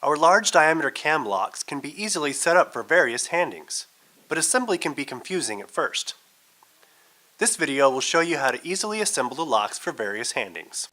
Our large diameter cam locks can be easily set up for various handings, but assembly can be confusing at first. This video will show you how to easily assemble the locks for various handings.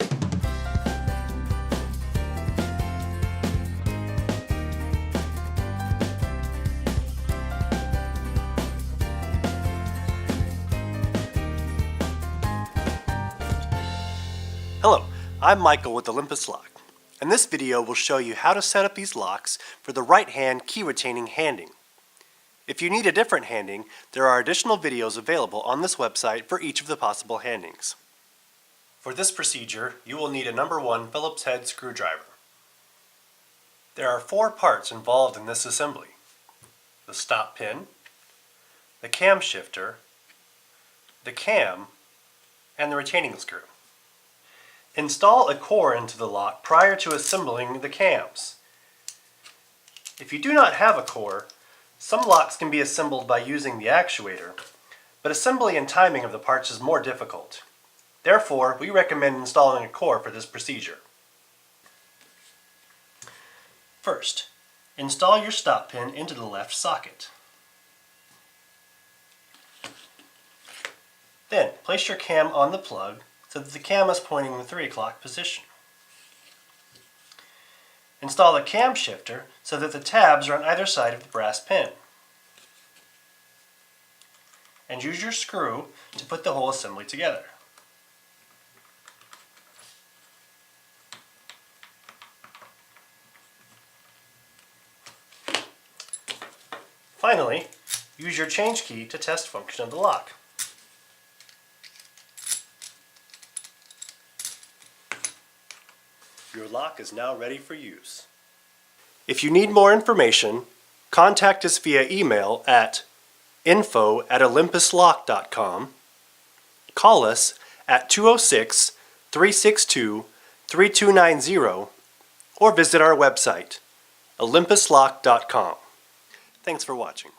Hello, I'm Michael with Olympus Lock, and this video will show you how to set up these locks for the right-hand key-retaining handing. If you need a different handing, there are additional videos available on this website for each of the possible handings. For this procedure, you will need a number 1 Phillips head screwdriver. There are 4 parts involved in this assembly: the stop pin, the cam shifter, the cam, and the retaining screw. Install a core into the lock prior to assembling the cams. If you do not have a core, some locks can be assembled by using the actuator, but assembly and timing of the parts is more difficult. Therefore, we recommend installing a core for this procedure. First, install your stop pin into the left socket. Then, place your cam on the plug so that the cam is pointing in the 3 o'clock position. Install the cam shifter so that the tabs are on either side of the brass pin. And use your screw to put the whole assembly together. Finally, use your change key to test function of the lock. Your lock is now ready for use. If you need more information, contact us via email at info@olympuslock.com, call us at 206-362-3290, or visit our website, olympuslock.com. Thanks for watching.